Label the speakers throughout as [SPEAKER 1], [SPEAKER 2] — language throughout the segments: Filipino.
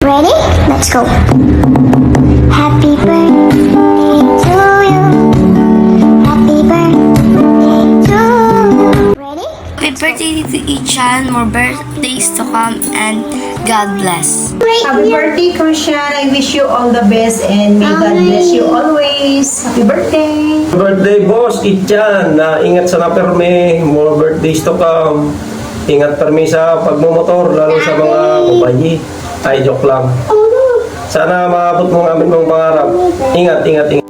[SPEAKER 1] Ready? Let's go. Happy birthday to you. Happy birthday to you. Ready?
[SPEAKER 2] Happy birthday to Ichan, more birthdays to come, and God bless.
[SPEAKER 3] Happy birthday, Christian. I wish you all the best and may God bless you always. Happy birthday.
[SPEAKER 4] Birthday boss, Itchan, na ingat sa naperme, more birthdays to come. Ingat permi sa pagmumotor, lalo sa mga kubayi. Ay, joke lang. Sana maabot mo ang amin mong pangarap. Ingat, ingat, ingat.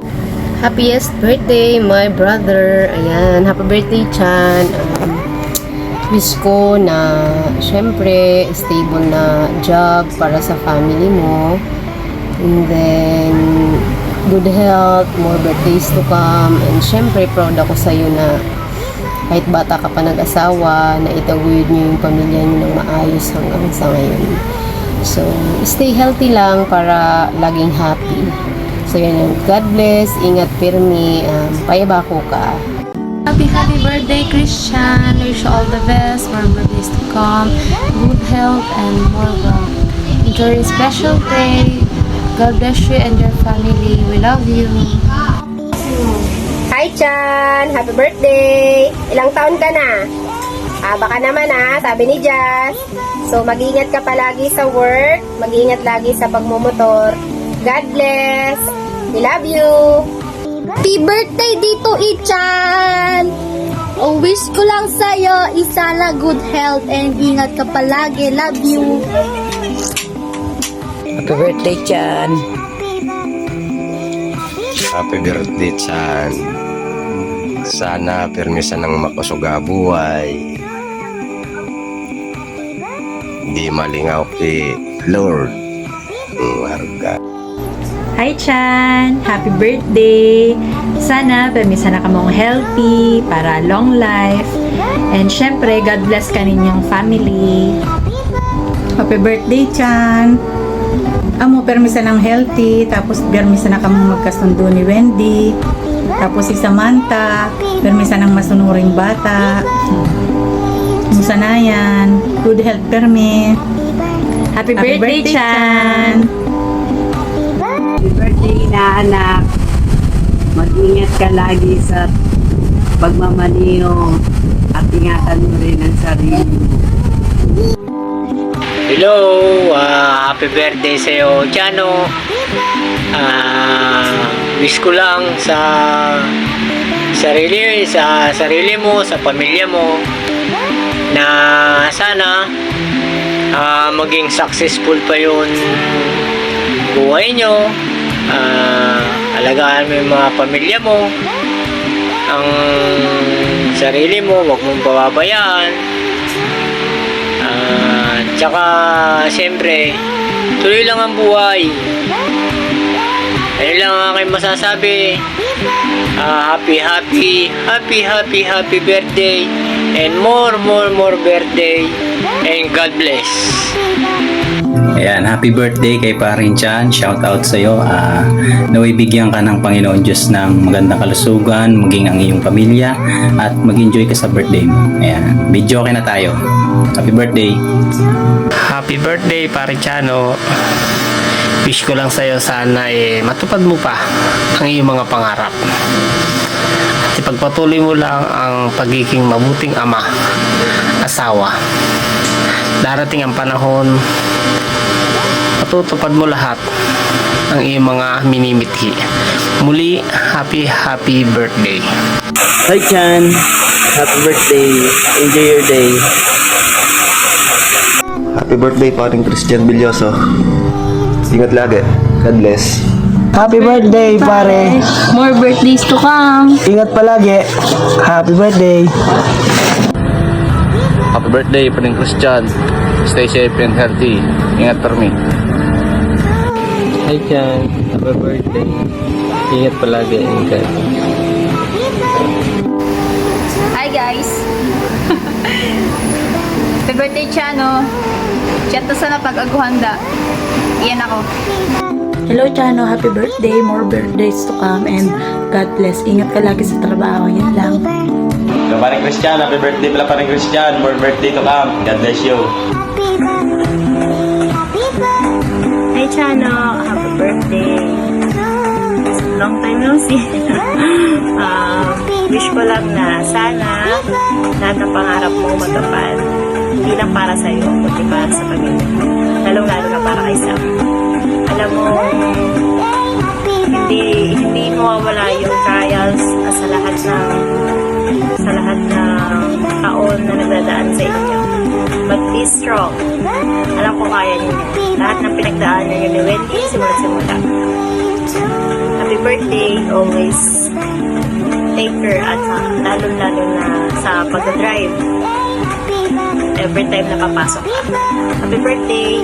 [SPEAKER 5] Happiest birthday, my brother. Ayan, happy birthday, Chan. Wish ko na, syempre, stable na job para sa family mo. And then, good health, more birthdays to come. And syempre, proud ako sa'yo na kahit bata ka pa nag-asawa, na itaguyod niyo yung pamilya niyo ng maayos hanggang sa ngayon. So, stay healthy lang para laging happy. So, yan. God bless. Ingat, pirmi. Payabako ka.
[SPEAKER 6] Happy birthday, Christian. Wish you all the best, more birthdays to come, good health, and more love. Enjoy your special day. God bless you and your family. We love you.
[SPEAKER 5] Hi, Chan! Happy birthday! Ilang taon ka na? Baka naman sabi ni Jazz. So, mag-ingat ka palagi sa work, mag-ingat lagi sa pagmumotor. God bless! We love you!
[SPEAKER 7] Happy birthday dito, Ichan! Wish ko lang sa'yo, isala good health and ingat ka palagi. Love you!
[SPEAKER 8] Happy birthday, Chan!
[SPEAKER 9] Happy birthday, Chan. Sana permisan ng makasuga buhay. Hindi malingaw kay Lord. Warga.
[SPEAKER 10] Hi, Chan! Happy birthday! Sana, permisa na ka mong healthy para long life. And syempre, God bless ka ninyong family.
[SPEAKER 3] Happy birthday, Chan. Amo, permisa ng healthy. Tapos, permisa na kami magkasundo ni Wendy. Tapos, si Samantha. Permisa ng masunuring bata. Musa na yan. Good health, permi.
[SPEAKER 10] Happy birthday, Chan!
[SPEAKER 8] Happy birthday na anak! Mag-ingat ka lagi sa pagmamaniho at ingatan mo rin ang sarili mo.
[SPEAKER 11] Hello, happy birthday sa'yo, Chano. Wish ko lang sa sarili mo, sa pamilya mo, na sana maging successful pa yun buhay nyo. Alagaan mo yung mga pamilya mo, ang sarili mo, huwag mong pababayaan. Tsaka, siyempre, tuloy lang ang buhay. Ayun lang ang aking masasabi. Happy birthday. And more birthday. And God bless.
[SPEAKER 12] Ayan, happy birthday kay Paring Chan. Shout out sa iyo. Naway bigyan ka ng Panginoon Diyos ng magandang kalusugan, maging ang iyong pamilya, at mag-enjoy ka sa birthday mo. Ayan, video okay na tayo. Happy birthday.
[SPEAKER 11] Happy birthday, Paring Chano. Wish ko lang sa'yo sana matupad mo pa ang iyong mga pangarap. At ipagpatuloy mo lang ang pagiging mabuting ama, asawa. Darating ang panahon, matutupad mo lahat ang iyong mga minimithi. Muli, happy birthday.
[SPEAKER 13] Hi, Chan! Happy birthday! Enjoy your day!
[SPEAKER 14] Happy birthday, paring Christian Villoso. Ingat lagi. God bless.
[SPEAKER 13] Happy birthday, pare!
[SPEAKER 6] More birthdays to come.
[SPEAKER 13] Ingat palagi. Happy birthday!
[SPEAKER 15] Happy birthday, paring Christian. Stay safe and healthy. Ingat permi.
[SPEAKER 16] Hi, Chan. Happy birthday. Ingat palagi. Ingat.
[SPEAKER 6] Hi, guys. Happy birthday, Chano. Chat to sana pag-aguhanda. Iyan ako.
[SPEAKER 17] Hello, Chano. Happy birthday. More birthdays to come and God bless. Ingat ka lagi sa trabaho. Yan lang.
[SPEAKER 18] Paring Christian, happy birthday pala paring Christian. More birthday to come. God bless you.
[SPEAKER 19] Chano. Happy birthday. Long time no see. Wish ko lang na sana lahat ng pangarap mo matupad. Hindi lang para sa iyo, kundi para sa pamilya. Lalong-lalo na para kay Sam. Alam mo, hindi mawawala yung trials sa lahat ng taon na nagdadaan sa inyo. But be strong. Alam ko kaya niyo. Lahat ng pinagdaanan niyo ni Wendy, simula-simula. Happy birthday, always take care at lalo-lalo na sa pag-drive. Every time na papasok ka. Happy birthday!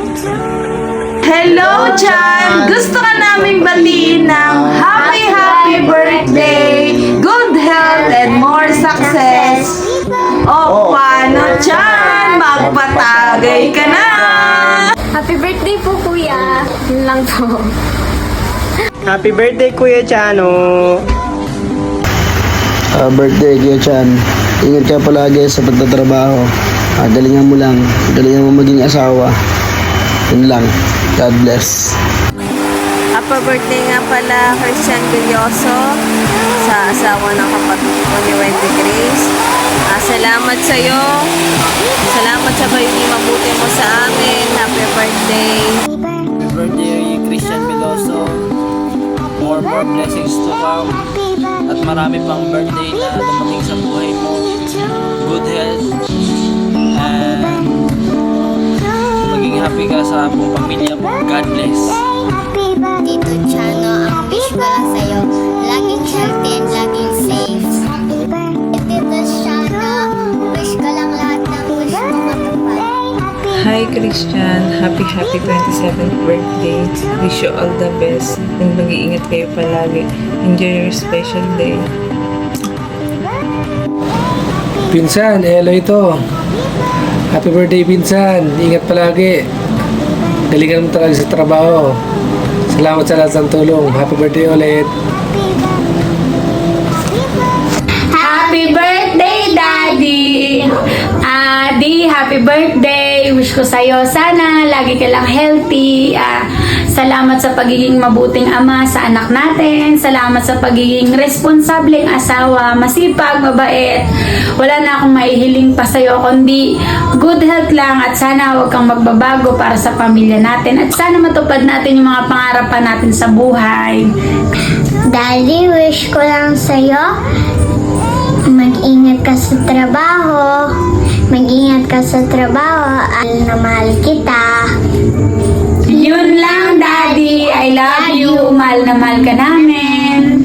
[SPEAKER 7] Hello, Chan! Gusto ka naming batiin ng happy birthday, good health, and more success. O, paano, Chan? Magpatagay ka na!
[SPEAKER 6] Happy birthday po, kuya. Yun lang po.
[SPEAKER 13] Happy birthday, Kuya Chano.
[SPEAKER 20] Birthday, Kuya Chan. Ingat ka palagi sa pagtatrabaho. Galingan mo lang. Galingan mo maging asawa. Yun lang. God bless.
[SPEAKER 5] Happy birthday nga pala, Christian Villoso, sa asawa ng kapatid ko ni Wendy Grace. Salamat sa iyo. Salamat sa pagiging mabuti mo sa amin. Happy birthday.
[SPEAKER 16] Happy birthday, Christian Veloso. More blessings to come. At marami pang birthday na dumating sa buhay mo. Good health. And maging happy ka sa buong pamilya mo. God bless.
[SPEAKER 1] Tito Chano, ang wish ko lang sa'yo, laging healthy and laging safe. Tito Chano, wish ko lang lahat ng wish mo matupad.
[SPEAKER 21] Hi Christian, happy 27th birthday. Wish you all the best and mag-iingat kayo palagi. Enjoy your special day.
[SPEAKER 22] Pinsan, hello ito. Happy birthday Pinsan, ingat palagi. Galingan mo talaga sa trabaho. Salamat sa lahat ng tulong. Happy birthday ulit.
[SPEAKER 7] Happy birthday, Daddy! Adi, happy birthday! Wish ko sa'yo, sana lagi ka lang healthy. Salamat sa pagiging mabuting ama sa anak natin. Salamat sa pagiging responsableng asawa, masipag, mabait. Wala na akong maihiling pa sa'yo, kundi good health lang at sana huwag kang magbabago para sa pamilya natin. At sana matupad natin yung mga pangarapan natin sa buhay.
[SPEAKER 1] Daddy, wish ko lang sa'yo, mag-ingat ka sa trabaho. Mag-ingat ka sa trabaho at na mahal kita.
[SPEAKER 7] Yun lang, Daddy. I love you. Mahal na mahal ka namin.